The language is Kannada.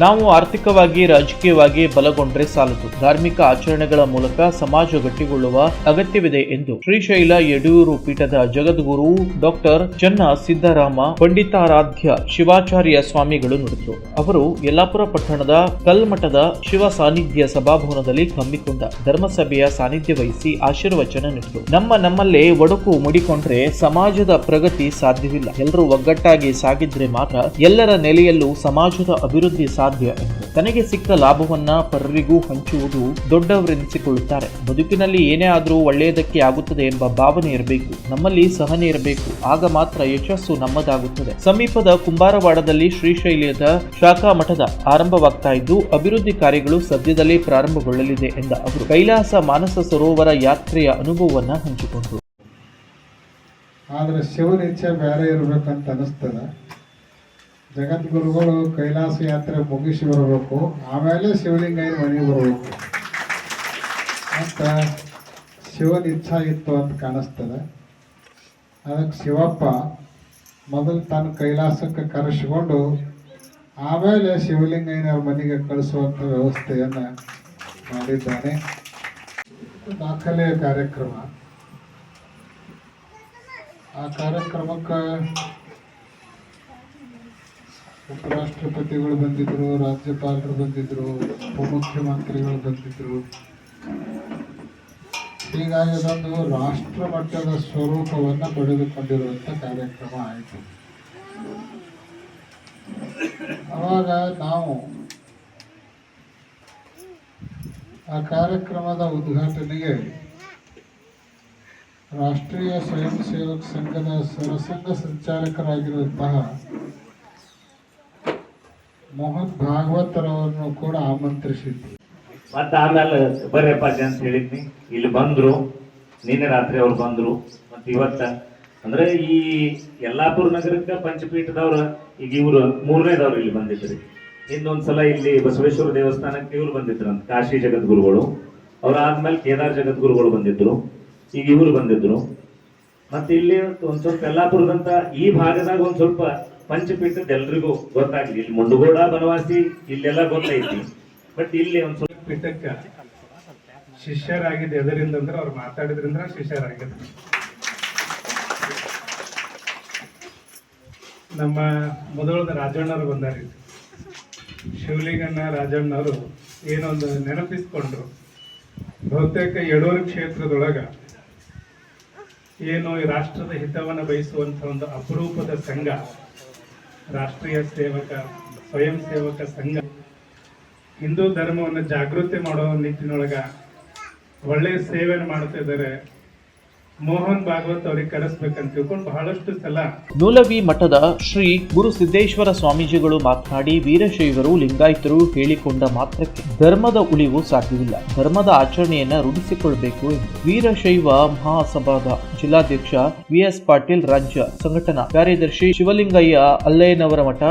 ನಾವು ಆರ್ಥಿಕವಾಗಿ ರಾಜಕೀಯವಾಗಿ ಬಲಗೊಂಡ್ರೆ ಸಾಲದು, ಧಾರ್ಮಿಕ ಆಚರಣೆಗಳ ಮೂಲಕ ಸಮಾಜ ಗಟ್ಟಿಗೊಳ್ಳುವ ಅಗತ್ಯವಿದೆ ಎಂದು ಶ್ರೀಶೈಲ ಯಡಿಯೂರು ಪೀಠದ ಜಗದ್ಗುರು ಡಾಕ್ಟರ್ ಚನ್ನ ಸಿದ್ದರಾಮ ಪಂಡಿತಾರಾಧ್ಯ ಶಿವಾಚಾರ್ಯ ಸ್ವಾಮಿಗಳು ನುಡಿದರು. ಅವರು ಯಲ್ಲಾಪುರ ಪಟ್ಟಣದ ಕಲ್ಮಠದ ಶಿವ ಸಾನ್ನಿಧ್ಯ ಸಭಾಭವನದಲ್ಲಿ ಹಮ್ಮಿಕೊಂಡ ಧರ್ಮಸಭೆಯ ಸಾನ್ನಿಧ್ಯ ವಹಿಸಿ ಆಶೀರ್ವಚನ ನೀಡಿದರು. ನಮ್ಮಲ್ಲೇ ಒಡಕು ಮುಡಿಕೊಂಡ್ರೆ ಸಮಾಜದ ಪ್ರಗತಿ ಸಾಧ್ಯವಿಲ್ಲ. ಎಲ್ಲರೂ ಒಗ್ಗಟ್ಟಾಗಿ ಸಾಗಿದ್ರೆ ಮಾತ್ರ ಎಲ್ಲರ ನೆಲೆಯಲ್ಲೂ ಸಮಾಜದ ಅಭಿವೃದ್ಧಿ ಸಾಧ್ಯ ಎಂದು ತನಗೆ ಸಿಕ್ಕ ಲಾಭವನ್ನ ಪರರಿಗೂ ಹಂಚುವುದು ದೊಡ್ಡವರೆನಿಸಿಕೊಳ್ಳುತ್ತಾರೆ. ಬದುಕಿನಲ್ಲಿ ಏನೇ ಆದರೂ ಒಳ್ಳೆಯದಕ್ಕೆ ಆಗುತ್ತದೆ ಎಂಬ ಭಾವನೆ ಇರಬೇಕು. ನಮ್ಮಲ್ಲಿ ಸಹನೆ ಇರಬೇಕು. ಆಗ ಮಾತ್ರ ಯಶಸ್ಸು ನಮ್ಮದಾಗುತ್ತದೆ. ಸಮೀಪದ ಕುಂಬಾರವಾಡದಲ್ಲಿ ಶ್ರೀಶೈಲದ ಶಾಖಾ ಮಠದ ಆರಂಭವಾಗ್ತಾ ಇದ್ದು ಅಭಿವೃದ್ಧಿ ಕಾರ್ಯಗಳು ಸದ್ಯದಲ್ಲೇ ಪ್ರಾರಂಭಗೊಳ್ಳಲಿದೆ ಎಂದ ಅವರು ಕೈಲಾಸ ಮಾನಸ ಸರೋವರ ಯಾತ್ರೆಯ ಅನುಭವವನ್ನ ಹಂಚಿಕೊಂಡರು. ಆದ್ರೆ ಶಿವನ ಇಚ್ಛೆ ಬೇರೆ ಇರ್ಬೇಕಂತ ಅನಿಸ್ತದ. ಜಗದ್ಗುರುಗಳು ಕೈಲಾಸ ಯಾತ್ರೆ ಮುಗಿಸಿ ಬರಬೇಕು, ಆಮೇಲೆ ಶಿವಲಿಂಗಯ್ಯನ ಮನೆಗೆ ಬರಬೇಕು ಅಂತ ಶಿವನ ಇಚ್ಛಾ ಇತ್ತು ಅಂತ ಕಾಣಿಸ್ತದೆ. ಅದಕ್ಕೆ ಶಿವಪ್ಪ ಮೊದಲು ತನ್ನ ಕೈಲಾಸಕ್ಕೆ ಕರೆಸಿಕೊಂಡು ಆಮೇಲೆ ಶಿವಲಿಂಗಯ್ಯನವ್ರ ಮನೆಗೆ ಕಳಿಸುವಂಥ ವ್ಯವಸ್ಥೆಯನ್ನು ಮಾಡಿದ್ದಾನೆ. ದಾಖಲೆಯ ಕಾರ್ಯಕ್ರಮ. ಆ ಕಾರ್ಯಕ್ರಮಕ್ಕೆ ಉಪರಾಷ್ಟ್ರಪತಿಗಳು ಬಂದಿದ್ರು, ರಾಜ್ಯಪಾಲರು ಬಂದಿದ್ರು, ಉಪಮುಖ್ಯಮಂತ್ರಿಗಳು ಬಂದಿದ್ರು. ಹೀಗಾಗಿ ಅದೊಂದು ರಾಷ್ಟ್ರ ಮಟ್ಟದ ಸ್ವರೂಪವನ್ನು ಪಡೆದುಕೊಂಡಿರುವಂಥ ಕಾರ್ಯಕ್ರಮ ಆಯಿತು. ಅವಾಗ ನಾವು ಆ ಕಾರ್ಯಕ್ರಮದ ಉದ್ಘಾಟನೆಗೆ ರಾಷ್ಟ್ರೀಯ ಸ್ವಯಂ ಸೇವಕ ಸಂಘದ ಸರಸಂಘ ಸಂಚಾಲಕರಾಗಿರುವಂತಹ ಮೋಹನ್ ಭಾಗವತರವರನ್ನು ಕೂಡ ಆಮಂತ್ರಿಸಿದ್ವಿ. ಮತ್ತೆ ಆಮೇಲೆ ಬರ್ರಪ್ಪ ಅಂತ ಹೇಳಿದ್ನಿ. ಇಲ್ಲಿ ಬಂದ್ರು, ನಿನ್ನೆ ರಾತ್ರಿ ಅವ್ರು ಬಂದ್ರು. ಮತ್ತೆ ಇವತ್ತ ಅಂದ್ರೆ ಈ ಯಲ್ಲಾಪುರ ನಗರಕ್ಕೆ ಪಂಚಪೀಠದವ್ರ ಈಗ ಇವ್ರು ಮೂರನೇದವ್ರು ಇಲ್ಲಿ ಬಂದಿದ್ರಿ. ಇನ್ನೊಂದ್ಸಲ ಇಲ್ಲಿ ಬಸವೇಶ್ವರ ದೇವಸ್ಥಾನಕ್ಕೆ ಇವ್ರು ಬಂದಿದ್ರಂತ, ಕಾಶಿ ಜಗದ್ಗುರುಗಳು. ಅವ್ರಾದ್ಮೇಲೆ ಕೇದಾರ್ ಜಗದ್ಗುರುಗಳು ಬಂದಿದ್ರು. ಈಗ ಇವ್ರು ಬಂದಿದ್ರು. ಮತ್ತೆ ಇಲ್ಲಿ ಒಂದ್ ಸ್ವಲ್ಪ ಯಲ್ಲಾಪುರದಂತ ಈ ಭಾಗದಾಗ ಒಂದ್ ಸ್ವಲ್ಪ ಪಂಚಪೀಠದ ಎಲ್ರಿಗೂ ಗೊತ್ತಾಗ್ಲಿ. ಇಲ್ಲಿ ಮುಂಡಗೋಡ ಬನವಾಸಿ ಇಲ್ಲೆಲ್ಲ ಗೊತ್ತೈತಿ, ಬಟ್ ಇಲ್ಲಿ ಒಂದ್ ಸ್ವಲ್ಪ ಪೀಠಕ್ಕೆ ಶಿಷ್ಯರಾಗಿದ್ದು ಎದರಿಂದ ಅಂದ್ರೆ ಅವ್ರು ಮಾತಾಡಿದ್ರಿಂದ ಶಿಷ್ಯರಾಗಿದ್ರು. ನಮ್ಮ ಮೊದಲದ ರಾಜಣ್ಣವರು ಬಂದಾರಿ. ಶಿವಲಿಂಗಣ್ಣ ರಾಜಣ್ಣವರು ಏನೊಂದು ನೆನಪಿಸ್ಕೊಂಡ್ರು. ಬಹುತೇಕ ಯಡೂರು ಕ್ಷೇತ್ರದೊಳಗ ಏನು ಈ ರಾಷ್ಟ್ರದ ಹಿತವನ್ನು ಬಯಸುವಂತ ಒಂದು ಅಪರೂಪದ ಸಂಘ ರಾಷ್ಟ್ರೀಯ ಸೇವಕ ಸ್ವಯಂ ಸೇವಕ ಸಂಘ ಹಿಂದೂ ಧರ್ಮವನ್ನು ಜಾಗೃತಿ ಮಾಡೋ ನಿಟ್ಟಿನೊಳಗ ಒಳ್ಳೆಯ ಸೇವೆಯನ್ನು ಮಾಡ್ತಾ ಇದ್ದಾರೆ. ಮೋಹನ್ ಭಾಗವತ್ ಅವ್ರಿಗೆ ಕರೆಸ್ಬೇಕಂತ ತಿಳ್ಕೊಂಡು ಬಹಳಷ್ಟು ಸಲ ನೂಲವಿ ಮಠದ ಶ್ರೀ ಗುರು ಸಿದ್ದೇಶ್ವರ ಸ್ವಾಮೀಜಿಗಳು ಮಾತನಾಡಿ, ವೀರಶೈವರು ಲಿಂಗಾಯತರು ಹೇಳಿಕೊಂಡ ಮಾತ್ರಕ್ಕೆ ಧರ್ಮದ ಉಳಿವು ಸಾಧ್ಯವಿಲ್ಲ, ಧರ್ಮದ ಆಚರಣೆಯನ್ನ ರೂಢಿಸಿಕೊಳ್ಳಬೇಕು ಎಂದು ವೀರಶೈವ ಮಹಾಸಭಾದ ಜಿಲ್ಲಾಧ್ಯಕ್ಷ ವಿ.ಎಸ್. ಪಾಟೀಲ್, ರಾಜ್ಯ ಸಂಘಟನಾ ಕಾರ್ಯದರ್ಶಿ ಶಿವಲಿಂಗಯ್ಯ ಅಲ್ಲೇನವರ ಮಠ,